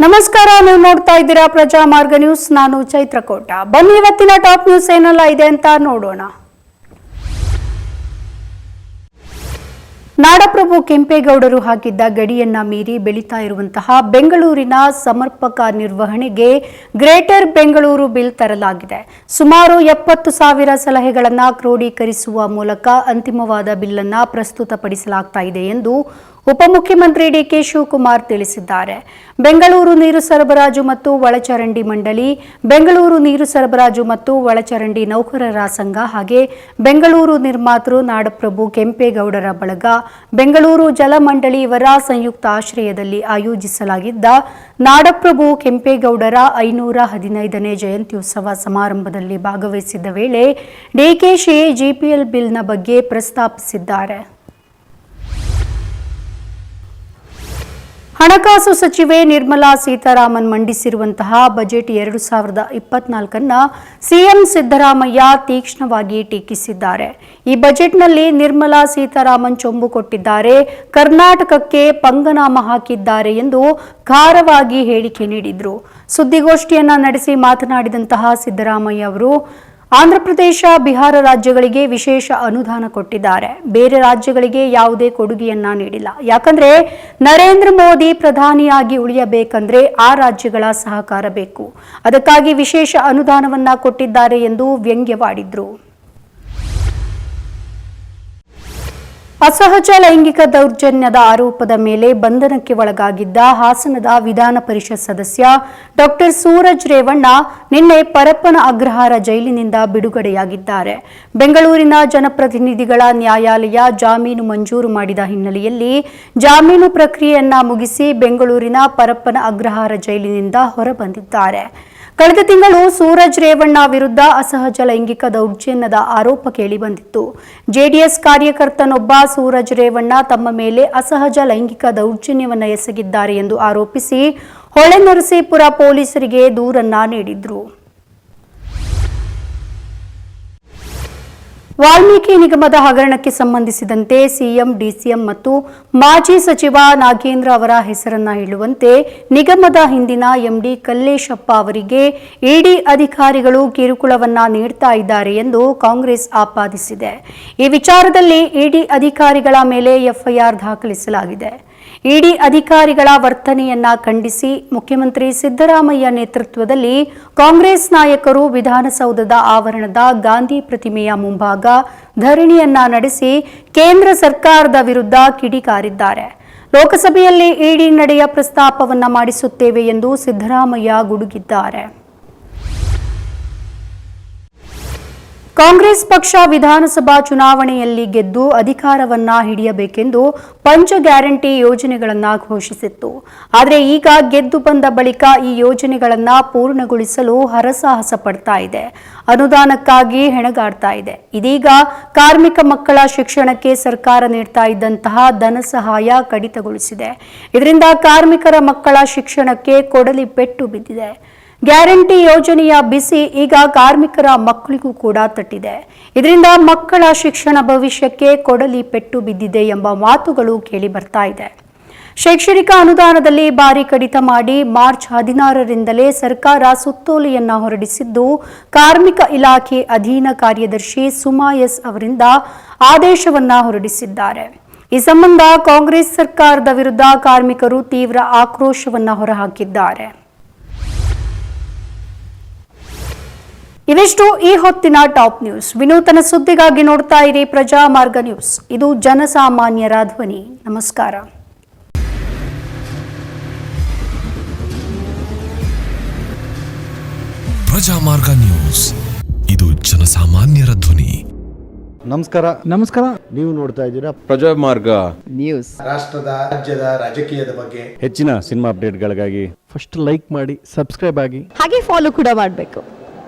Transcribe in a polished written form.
ನಮಸ್ಕಾರ, ನೀವು ನೋಡ್ತಾ ಇದ್ದೀರಾ ಪ್ರಜಾ ಮಾರ್ಗ ನ್ಯೂಸ್. ನಾನು ಚೈತ್ರಕೋಟ. ಬನ್ನಿ ಇವತ್ತಿನ ಟಾಪ್ ನ್ಯೂಸ್ ಏನೆಲ್ಲ ಇದೆ ಅಂತ ನೋಡೋಣ. ನಾಡಪ್ರಭು ಕೆಂಪೇಗೌಡರು ಹಾಕಿದ್ದ ಗಡಿಯನ್ನ ಮೀರಿ ಬೆಳೀತಾ ಇರುವಂತಹ ಬೆಂಗಳೂರಿನ ಸಮರ್ಪಕ ನಿರ್ವಹಣೆಗೆ ಗ್ರೇಟರ್ ಬೆಂಗಳೂರು ಬಿಲ್ ತರಲಾಗಿದೆ. ಸುಮಾರು 70,000 ಸಲಹೆಗಳನ್ನು ಕ್ರೋಢೀಕರಿಸುವ ಮೂಲಕ ಅಂತಿಮವಾದ ಬಿಲ್ ಅನ್ನು ಪ್ರಸ್ತುತಪಡಿಸಲಾಗ್ತಾ ಇದೆ ಎಂದು ಉಪಮುಖ್ಯಮಂತ್ರಿ ಡಿಕೆ ಶಿವಕುಮಾರ್ ತಿಳಿಸಿದ್ದಾರೆ. ಬೆಂಗಳೂರು ನೀರು ಸರಬರಾಜು ಮತ್ತು ಒಳಚರಂಡಿ ಮಂಡಳಿ, ಬೆಂಗಳೂರು ನೀರು ಸರಬರಾಜು ಮತ್ತು ಒಳಚರಂಡಿ ನೌಕರರ ಸಂಘ ಹಾಗೆ ಬೆಂಗಳೂರು ನಿರ್ಮಾತೃ ನಾಡಪ್ರಭು ಕೆಂಪೇಗೌಡರ ಬಳಗ, ಬೆಂಗಳೂರು ಜಲಮಂಡಳಿ ಇವರ ಸಂಯುಕ್ತ ಆಶ್ರಯದಲ್ಲಿ ಆಯೋಜಿಸಲಾಗಿದ್ದ ನಾಡಪ್ರಭು ಕೆಂಪೇಗೌಡರ 515ನೇ ಜಯಂತ್ಯುತ್ಸವ ಸಮಾರಂಭದಲ್ಲಿ ಭಾಗವಹಿಸಿದ್ದ ವೇಳೆ ಡಿಕೆಶಿ ಜಿಪಿಎಲ್ ಬಿಲ್ನ ಬಗ್ಗೆ ಪ್ರಸ್ತಾಪಿಸಿದ್ದಾರೆ. ಹಣಕಾಸು ಸಚಿವೆ ನಿರ್ಮಲಾ ಸೀತಾರಾಮನ್ ಮಂಡಿಸಿರುವಂತಹ ಬಜೆಟ್ 2024 ಸಿಎಂ ಸಿದ್ದರಾಮಯ್ಯ ತೀಕ್ಷ್ಣವಾಗಿ ಟೀಕಿಸಿದ್ದಾರೆ. ಈ ಬಜೆಟ್ನಲ್ಲಿ ನಿರ್ಮಲಾ ಸೀತಾರಾಮನ್ ಚೊಂಬು ಕೊಟ್ಟಿದ್ದಾರೆ, ಕರ್ನಾಟಕಕ್ಕೆ ಪಂಗನಾಮ ಹಾಕಿದ್ದಾರೆ ಎಂದು ಖಾರವಾಗಿ ಹೇಳಿಕೆ ನೀಡಿದರು. ಸುದ್ದಿಗೋಷ್ಠಿಯನ್ನ ನಡೆಸಿ ಮಾತನಾಡಿದಂತಹ ಸಿದ್ದರಾಮಯ್ಯ ಅವರು ಆಂಧ್ರಪ್ರದೇಶ, ಬಿಹಾರ ರಾಜ್ಯಗಳಿಗೆ ವಿಶೇಷ ಅನುದಾನ ಕೊಟ್ಟಿದ್ದಾರೆ. ಬೇರೆ ರಾಜ್ಯಗಳಿಗೆ ಯಾವುದೇ ಕೊಡುಗೆಯನ್ನ ನೀಡಿಲ್ಲ. ಯಾಕಂದ್ರೆ ನರೇಂದ್ರ ಮೋದಿ ಪ್ರಧಾನಿಯಾಗಿ ಉಳಿಯಬೇಕಂದ್ರೆ ಆ ರಾಜ್ಯಗಳ ಸಹಕಾರ ಬೇಕು. ಅದಕ್ಕಾಗಿ ವಿಶೇಷ ಅನುದಾನವನ್ನ ಕೊಟ್ಟಿದ್ದಾರೆ ಎಂದು ವ್ಯಂಗ್ಯವಾಡಿದ್ರು. ಅಸಹಜ ಲೈಂಗಿಕ ದೌರ್ಜನ್ಯದ ಆರೋಪದ ಮೇಲೆ ಬಂಧನಕ್ಕೆ ಒಳಗಾಗಿದ್ದ ಹಾಸನದ ವಿಧಾನ ಪರಿಷತ್ ಸದಸ್ಯ ಡಾಕ್ಟರ್ ಸೂರಜ್ ರೇವಣ್ಣ ನಿನ್ನೆ ಪರಪ್ಪನ ಅಗ್ರಹಾರ ಜೈಲಿನಿಂದ ಬಿಡುಗಡೆಯಾಗಿದ್ದಾರೆ. ಬೆಂಗಳೂರಿನ ಜನಪ್ರತಿನಿಧಿಗಳ ನ್ಯಾಯಾಲಯ ಜಾಮೀನು ಮಂಜೂರು ಮಾಡಿದ ಹಿನ್ನೆಲೆಯಲ್ಲಿ ಜಾಮೀನು ಪ್ರಕ್ರಿಯೆಯನ್ನ ಮುಗಿಸಿ ಬೆಂಗಳೂರಿನ ಪರಪ್ಪನ ಅಗ್ರಹಾರ ಜೈಲಿನಿಂದ ಹೊರಬಂದಿದ್ದಾರೆ. ಕಳೆದ ತಿಂಗಳು ಸೂರಜ್ ರೇವಣ್ಣ ವಿರುದ್ಧ ಅಸಹಜ ಲೈಂಗಿಕ ದೌರ್ಜನ್ಯದ ಆರೋಪ ಕೇಳಿಬಂದಿತ್ತು. ಜೆಡಿಎಸ್ ಕಾರ್ಯಕರ್ತನೊಬ್ಬ ಸೂರಜ್ ರೇವಣ್ಣ ತಮ್ಮ ಮೇಲೆ ಅಸಹಜ ಲೈಂಗಿಕ ದೌರ್ಜನ್ಯವನ್ನು ಎಸಗಿದ್ದಾರೆ ಎಂದು ಆರೋಪಿಸಿ ಹೊಳೆನರಸೀಪುರ ಪೊಲೀಸರಿಗೆ ದೂರನ್ನ ನೀಡಿದ್ರು. ವಾಲ್ಮೀಕಿ ನಿಗಮದ ಹಗರಣಕ್ಕೆ ಸಂಬಂಧಿಸಿದಂತೆ ಸಿಎಂ, ಡಿಸಿಎಂ ಮತ್ತು ಮಾಜಿ ಸಚಿವ ನಾಗೇಂದ್ರ ಅವರ ಹೆಸರನ್ನ ಹೇಳುವಂತೆ ನಿಗಮದ ಹಿಂದಿನ ಎಂಡಿ ಕಲ್ಲೇಶಪ್ಪ ಅವರಿಗೆ ಇಡಿ ಅಧಿಕಾರಿಗಳು ಕಿರುಕುಳವನ್ನ ನೀಡ್ತಾ ಇದ್ದಾರೆ ಎಂದು ಕಾಂಗ್ರೆಸ್ ಆಪಾದಿಸಿದೆ. ಈ ವಿಚಾರದಲ್ಲಿ ಇಡಿ ಅಧಿಕಾರಿಗಳ ಮೇಲೆ ಎಫ್ಐಆರ್ ದಾಖಲಿಸಲಾಗಿದೆ. ಇಡಿ ಅಧಿಕಾರಿಗಳ ವರ್ತನೆಯನ್ನ ಖಂಡಿಸಿ ಮುಖ್ಯಮಂತ್ರಿ ಸಿದ್ದರಾಮಯ್ಯ ನೇತೃತ್ವದಲ್ಲಿ ಕಾಂಗ್ರೆಸ್ ನಾಯಕರು ವಿಧಾನಸೌಧದ ಆವರಣದ ಗಾಂಧಿ ಪ್ರತಿಮೆಯ ಮುಂಭಾಗ ಧರಣಿಯನ್ನ ನಡೆಸಿ ಕೇಂದ್ರ ಸರ್ಕಾರದ ವಿರುದ್ಧ ಕಿಡಿಕಾರಿದ್ದಾರೆ. ಲೋಕಸಭೆಯಲ್ಲಿ ಇಡಿ ನಡೆಯ ಪ್ರಸ್ತಾಪವನ್ನ ಮಾಡಿಸುತ್ತೇವೆ ಎಂದು ಸಿದ್ದರಾಮಯ್ಯ ಗುಡುಗಿದ್ದಾರೆ. ಕಾಂಗ್ರೆಸ್ ಪಕ್ಷ ವಿಧಾನಸಭಾ ಚುನಾವಣೆಯಲ್ಲಿ ಗೆದ್ದು ಅಧಿಕಾರವನ್ನ ಹಿಡಿಯಬೇಕೆಂದು ಪಂಚ ಗ್ಯಾರಂಟಿ ಯೋಜನೆಗಳನ್ನು ಘೋಷಿಸಿತ್ತು. ಆದರೆ ಈಗ ಗೆದ್ದು ಬಂದ ಬಳಿಕ ಈ ಯೋಜನೆಗಳನ್ನು ಪೂರ್ಣಗೊಳಿಸಲು ಹರಸಾಹಸ ಪಡ್ತಾ ಇದೆ. ಅನುದಾನಕ್ಕಾಗಿ ಹೆಣಗಾಡ್ತಾ ಇದೆ. ಇದೀಗ ಕಾರ್ಮಿಕ ಮಕ್ಕಳ ಶಿಕ್ಷಣಕ್ಕೆ ಸರ್ಕಾರ ನೀಡ್ತಾ ಇದ್ದಂತಹ ಧನ ಸಹಾಯ ಕಡಿತಗೊಳಿಸಿದೆ. ಇದರಿಂದ ಕಾರ್ಮಿಕರ ಮಕ್ಕಳ ಶಿಕ್ಷಣಕ್ಕೆ ಕೊಡಲಿ ಪೆಟ್ಟು ಬಿದ್ದಿದೆ. ಗ್ಯಾರಂಟಿ ಯೋಜನೆಯ ಬಿಸಿ ಈಗ ಕಾರ್ಮಿಕರ ಮಕ್ಕಳಿಗೂ ಕೂಡ ತಟ್ಟಿದೆ. ಇದರಿಂದ ಮಕ್ಕಳ ಶಿಕ್ಷಣ ಭವಿಷ್ಯಕ್ಕೆ ಕೊಡಲಿ ಪೆಟ್ಟು ಬಿದ್ದಿದೆ ಎಂಬ ಮಾತುಗಳು ಕೇಳಿ ಬರ್ತಾ ಇದೆ. ಶೈಕ್ಷಣಿಕ ಅನುದಾನದಲ್ಲಿ ಭಾರಿ ಕಡಿತ ಮಾಡಿ ಮಾರ್ಚ್ 16ರಿಂದಲೇ ಸರ್ಕಾರ ಸುತ್ತೋಲೆಯನ್ನ ಹೊರಡಿಸಿದ್ದು, ಕಾರ್ಮಿಕ ಇಲಾಖೆ ಅಧೀನ ಕಾರ್ಯದರ್ಶಿ ಸುಮಾ ಎಸ್ ಅವರಿಂದ ಆದೇಶವನ್ನ ಹೊರಡಿಸಿದ್ದಾರೆ. ಈ ಸಂಬಂಧ ಕಾಂಗ್ರೆಸ್ ಸರ್ಕಾರದ ವಿರುದ್ಧ ಕಾರ್ಮಿಕರು ತೀವ್ರ ಆಕ್ರೋಶವನ್ನ ಹೊರಹಾಕಿದ್ದಾರೆ. ಇವಿಷ್ಟು ಈ ಹೊತ್ತಿನ ಟಾಪ್ ನ್ಯೂಸ್. ವಿನೂತನ ಸುದ್ದಿಗಾಗಿ ನೋಡ್ತಾ ಇರಿ ಪ್ರಜಾ ಮಾರ್ಗ ನ್ಯೂಸ್. ಇದು ಜನಸಾಮಾನ್ಯರ ಧ್ವನಿ. ನಮಸ್ಕಾರ. ಪ್ರಜಾ ಮಾರ್ಗ ನ್ಯೂಸ್, ಇದು ಜನಸಾಮಾನ್ಯರ ಧ್ವನಿ. ನಮಸ್ಕಾರ. ನೀವು ನೋಡ್ತಾ ಇದ್ದೀರಾ ಪ್ರಜಾ ಮಾರ್ಗ ನ್ಯೂಸ್. ರಾಷ್ಟ್ರದ, ರಾಜ್ಯದ, ರಾಜಕೀಯದ ಬಗ್ಗೆ ಹೆಚ್ಚಿನ ಸಿನಿಮಾ ಅಪ್ಡೇಟ್ಗಳಿಗಾಗಿ ಫಸ್ಟ್ ಲೈಕ್ ಮಾಡಿ, ಸಬ್ಸ್ಕ್ರೈಬ್ ಆಗಿ, ಹಾಗೆ ಫಾಲೋ ಕೂಡ ಮಾಡಬೇಕು.